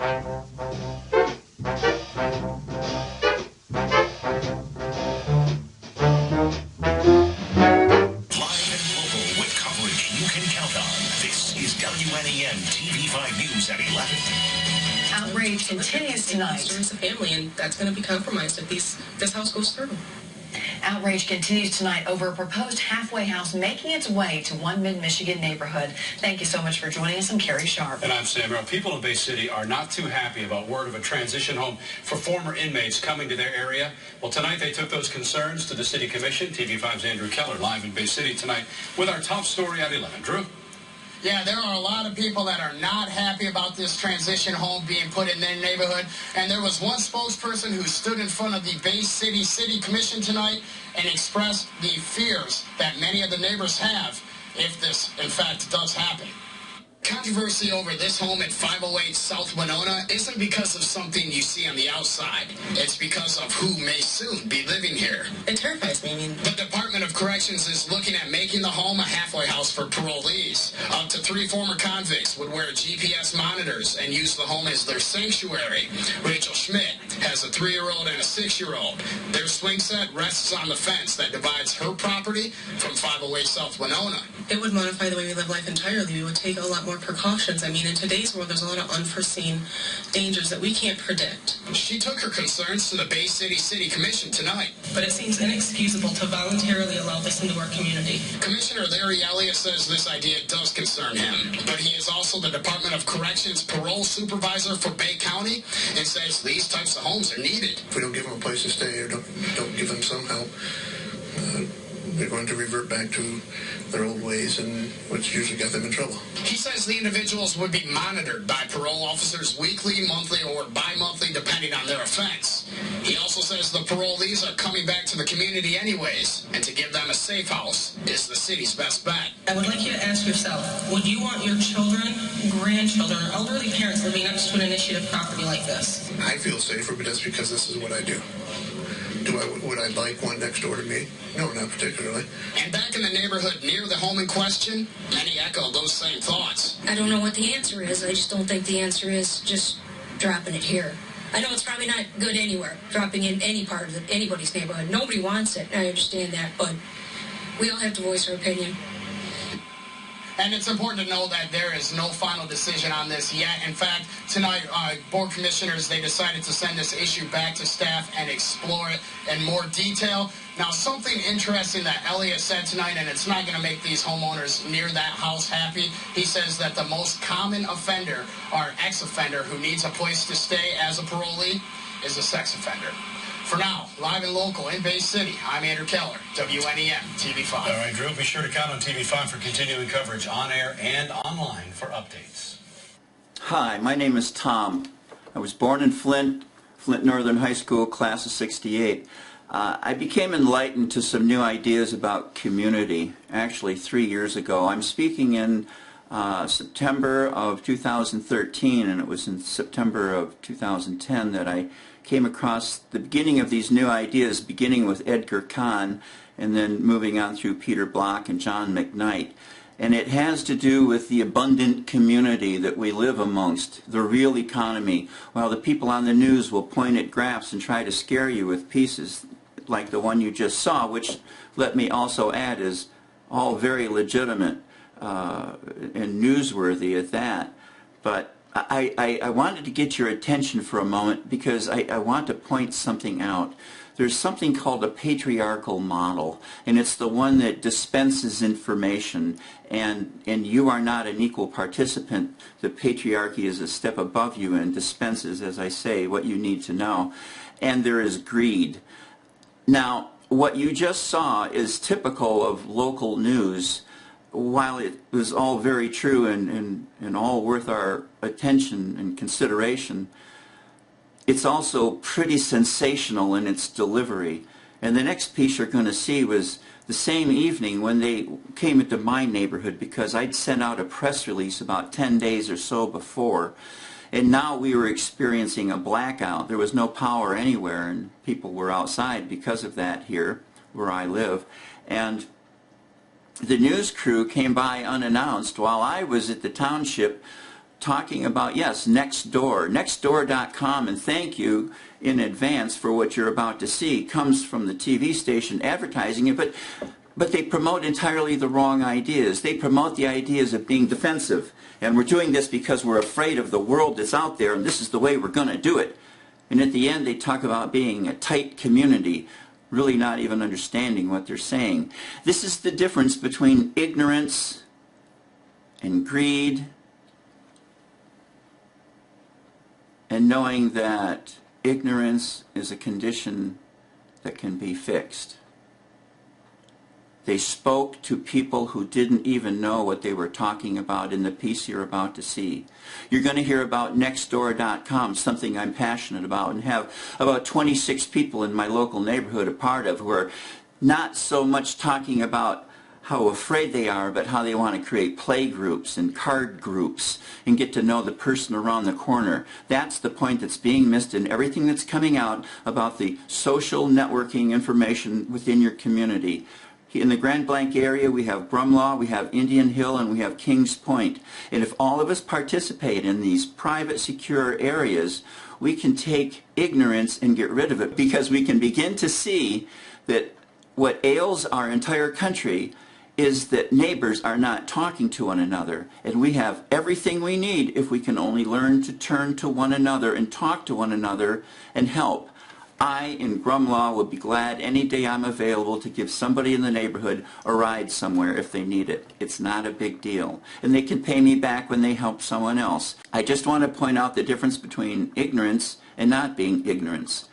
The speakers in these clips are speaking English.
with coverage you can count on. This is WNEM TV5 News at 11. Outrage continues tonight. Serves a family, and that's going to be compromised if this house goes through. Outrage continues tonight over a proposed halfway house making its way to one mid-Michigan neighborhood. Thank you so much for joining us. I'm Carrie Sharp. And I'm Sam Merrill. People in Bay City are not too happy about word of a transition home for former inmates coming to their area. Well, tonight they took those concerns to the City Commission. TV5's Andrew Keller live in Bay City tonight with our top story at 11. Drew? Yeah, there are a lot of people that are not happy about this transition home being put in their neighborhood. And there was one spokesperson who stood in front of the Bay City Commission tonight and expressed the fears that many of the neighbors have if this, in fact, does happen. Controversy over this home at 508 South Winona isn't because of something you see on the outside. It's because of who may soon be living here. It terrifies me. The Department of Corrections is looking at making the home a halfway house for parolees. Up to 3 former convicts would wear GPS monitors and use the home as their sanctuary. Rachel Schmidt has a 3-year-old and a 6-year-old. Their swing set rests on the fence that divides her property from 508 South Winona. It would modify the way we live life entirely. We would take a lot more precautions. I mean, in today's world, there's a lot of unforeseen dangers that we can't predict. She took her concerns to the Bay City Commission tonight. But it seems inexcusable to voluntarily allow this into our community. Commissioner Larry Elliott says this idea does concern him, but he is also the Department of Corrections parole supervisor for Bay County and says these types of homes are needed. If we don't give them a place to stay or don't give them some help, they're going to revert back to their old ways, and which usually got them in trouble. He says the individuals would be monitored by parole officers weekly, monthly, or bi-monthly, depending on their offense. He also says the parolees are coming back to the community anyways, and to give them a safe house is the city's best bet. I would like you to ask yourself, would you want your children, grandchildren, or elderly parents living next to an initiative property like this? I feel safer, but that's because this is what I do. Would I like one next door to me? No, not particularly. And back in the neighborhood near the home in question, many echo those same thoughts. I don't know what the answer is. I just don't think the answer is just dropping it here. I know it's probably not good anywhere, dropping in any part of anybody's neighborhood. Nobody wants it, I understand that, but we all have to voice our opinion. And it's important to know that there is no final decision on this yet. In fact, tonight, board commissioners, they decided to send this issue back to staff and explore it in more detail. Now, something interesting that Elliott said tonight, and it's not going to make these homeowners near that house happy. He says that the most common offender or ex-offender who needs a place to stay as a parolee is a sex offender. For now, live and local in Bay City, I'm Andrew Keller, WNEM TV5. All right, Drew, be sure to count on TV5 for continuing coverage on air and online for updates. Hi, my name is Tom. I was born in Flint Northern High School, class of '68. I became enlightened to some new ideas about community, actually 3 years ago. I'm speaking in September of 2013, and it was in September of 2010 that I came across the beginning of these new ideas, beginning with Edgar Kahn and then moving on through Peter Block and John McKnight. And it has to do with the abundant community that we live amongst, the real economy, while the people on the news will point at graphs and try to scare you with pieces like the one you just saw, which, let me also add, is all very legitimate and newsworthy at that. But I wanted to get your attention for a moment because I want to point something out. There's something called a patriarchal model, and it's the one that dispenses information, and you are not an equal participant. The patriarchy is a step above you and dispenses, as I say, what you need to know. And there is greed. Now, what you just saw is typical of local news. While it was all very true and all worth our attention and consideration, it's also pretty sensational in its delivery. And the next piece you're going to see was the same evening when they came into my neighborhood, because I'd sent out a press release about 10 days or so before. And now we were experiencing a blackout. There was no power anywhere, and people were outside because of that here, where I live. And the news crew came by unannounced while I was at the township talking about, yes, Nextdoor, nextdoor.com, and thank you in advance for what you're about to see, comes from the TV station advertising it, but they promote entirely the wrong ideas. They promote the ideas of being defensive, and we're doing this because we're afraid of the world that's out there, and this is the way we're going to do it. And at the end, they talk about being a tight community, really not even understanding what they're saying. This is the difference between ignorance and greed, and knowing that ignorance is a condition that can be fixed. They spoke to people who didn't even know what they were talking about in the piece you're about to see. You're going to hear about Nextdoor.com, something I'm passionate about, and have about 26 people in my local neighborhood a part of, who are not so much talking about how afraid they are, but how they want to create play groups and card groups and get to know the person around the corner. That's the point that's being missed in everything that's coming out about the social networking information within your community. In the Grand Blanc area, we have Brumlaw, we have Indian Hill, and we have Kings Point. And if all of us participate in these private, secure areas, we can take ignorance and get rid of it, because we can begin to see that what ails our entire country is that neighbors are not talking to one another. And we have everything we need if we can only learn to turn to one another and talk to one another and help. I, in Grumlaw, will be glad any day I'm available to give somebody in the neighborhood a ride somewhere if they need it. It's not a big deal. And they can pay me back when they help someone else. I just want to point out the difference between ignorance and not being ignorance.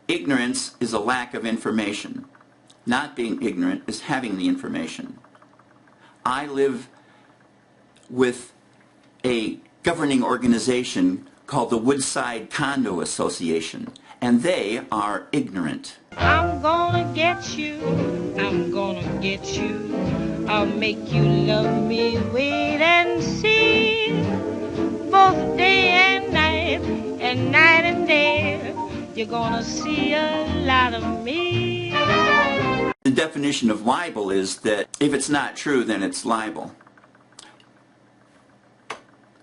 Ignorance is a lack of information. Not being ignorant is having the information. I live with a governing organization called the Woodside Condo Association, and they are ignorant. I'm gonna get you, I'm gonna get you, I'll make you love me, wait and see, both day and night and day, you're gonna see a lot of me. The definition of libel is that if it's not true, then it's libel.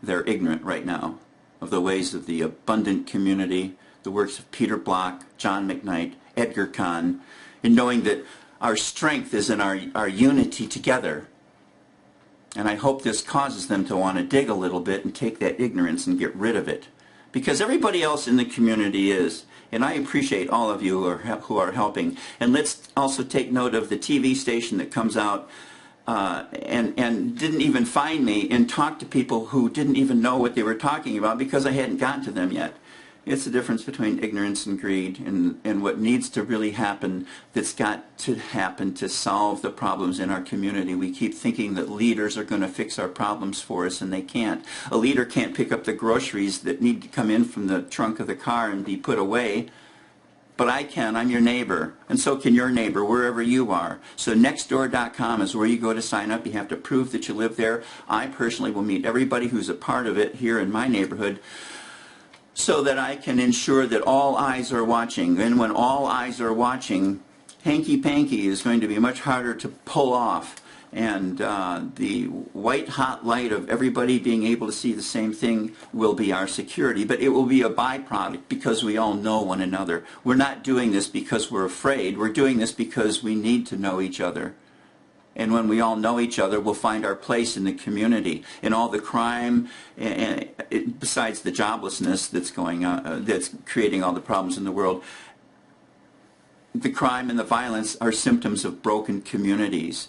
They're ignorant right now of the ways of the abundant community, the works of Peter Block, John McKnight, Edgar Kahn, in knowing that our strength is in our unity together. And I hope this causes them to want to dig a little bit and take that ignorance and get rid of it. Because everybody else in the community is. And I appreciate all of you who are helping. And let's also take note of the TV station that comes out and didn't even find me and talk to people who didn't even know what they were talking about because I hadn't gotten to them yet. It's the difference between ignorance and greed, and what needs to really happen, that's got to happen to solve the problems in our community. We keep thinking that leaders are going to fix our problems for us, and they can't. A leader can't pick up the groceries that need to come in from the trunk of the car and be put away. But I can. I'm your neighbor. And so can your neighbor, wherever you are. So Nextdoor.com is where you go to sign up. You have to prove that you live there. I personally will meet everybody who's a part of it here in my neighborhood, so that I can ensure that all eyes are watching. And when all eyes are watching, hanky-panky is going to be much harder to pull off. And the white-hot light of everybody being able to see the same thing will be our security. But it will be a byproduct because we all know one another. We're not doing this because we're afraid. We're doing this because we need to know each other. And when we all know each other, we'll find our place in the community. And all the crime, and besides the joblessness that's going on, that's creating all the problems in the world, the crime and the violence are symptoms of broken communities.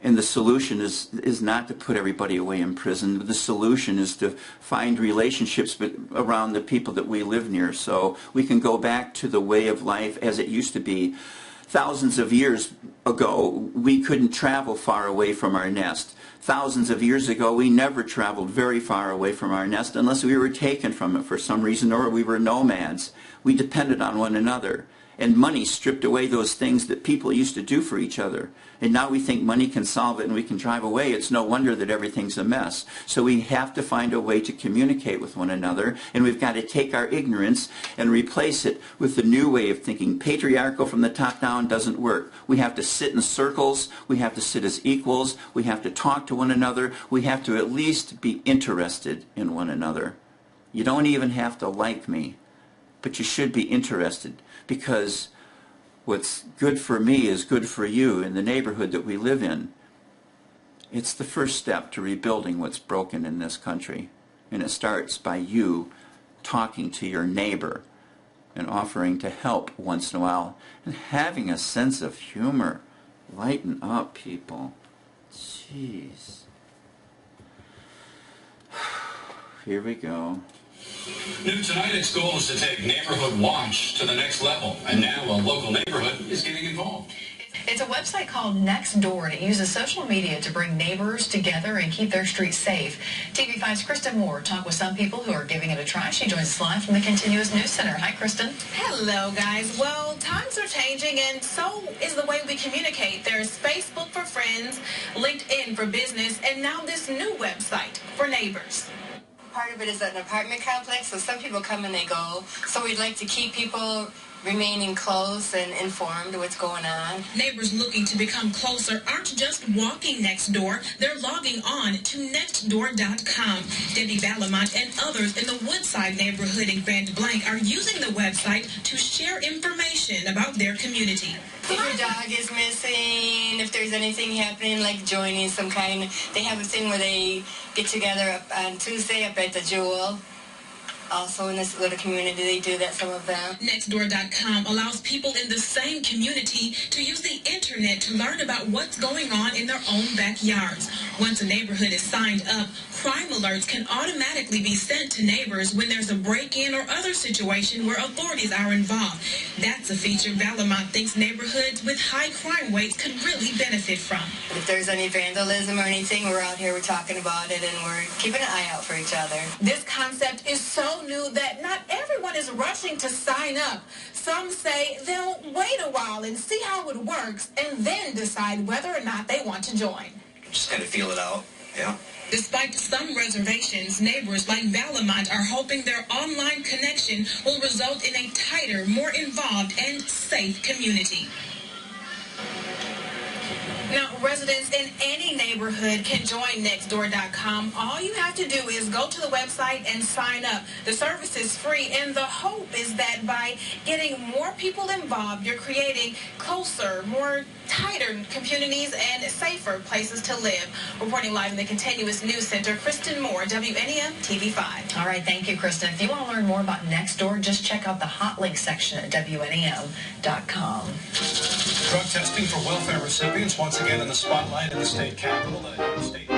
And the solution is not to put everybody away in prison. The solution is to find relationships around the people that we live near, so we can go back to the way of life as it used to be. Thousands of years ago, we couldn't travel far away from our nest. Thousands of years ago, we never traveled very far away from our nest unless we were taken from it for some reason, or we were nomads. We depended on one another. And money stripped away those things that people used to do for each other. And now we think money can solve it and we can drive away. It's no wonder that everything's a mess. So we have to find a way to communicate with one another, and we've got to take our ignorance and replace it with the new way of thinking. Patriarchal from the top down doesn't work. We have to sit in circles. We have to sit as equals. We have to talk to one another. We have to at least be interested in one another. You don't even have to like me, but you should be interested, because what's good for me is good for you in the neighborhood that we live in. It's the first step to rebuilding what's broken in this country. And it starts by you talking to your neighbor and offering to help once in a while and having a sense of humor. Lighten up, people. Jeez. Here we go. New tonight, its goal is to take neighborhood watch to the next level, and now a local neighborhood is getting involved. It's a website called Nextdoor, and it uses social media to bring neighbors together and keep their streets safe. TV5's Kristen Moore talked with some people who are giving it a try. She joins us live from the Continuous News Center. Hi, Kristen. Hello, guys. Well, times are changing, and so is the way we communicate. There's Facebook for friends, LinkedIn for business, and now this new website for neighbors. Part of it is an apartment complex, so some people come and they go. So we'd like to keep people remaining close and informed of what's going on. Neighbors looking to become closer aren't just walking next door, they're logging on to nextdoor.com. Debbie Balamont and others in the Woodside neighborhood in Grand Blanc are using the website to share information about their community. If your dog is missing, if there's anything happening like joining some kind, they have a thing where they get together up on Tuesday up at the Jewel. Also in this little community, they do that, some of them. Nextdoor.com allows people in the same community to use the internet to learn about what's going on in their own backyards. Once a neighborhood is signed up, crime alerts can automatically be sent to neighbors when there's a break-in or other situation where authorities are involved. That's a feature Balamont thinks neighborhoods with high crime rates could really benefit from. If there's any vandalism or anything, we're out here, we're talking about it, and we're keeping an eye out for each other. This concept is so new that not everyone is rushing to sign up. Some say they'll wait a while and see how it works and then decide whether or not they want to join. Just kind of feel it out, yeah. Despite some reservations, neighbors like Balamont are hoping their online connection will result in a tighter, more involved, and safe community. Now, residents in any neighborhood can join Nextdoor.com. All you have to do is go to the website and sign up. The service is free, and the hope is that by getting more people involved, you're creating closer, more tighter communities and safer places to live. Reporting live in the Continuous News Center, Kristen Moore, WNEM TV5. All right, thank you, Kristen. If you want to learn more about Nextdoor, just check out the hot link section at WNEM.com. Drug testing for welfare recipients once again in the spotlight in the state capitol. The state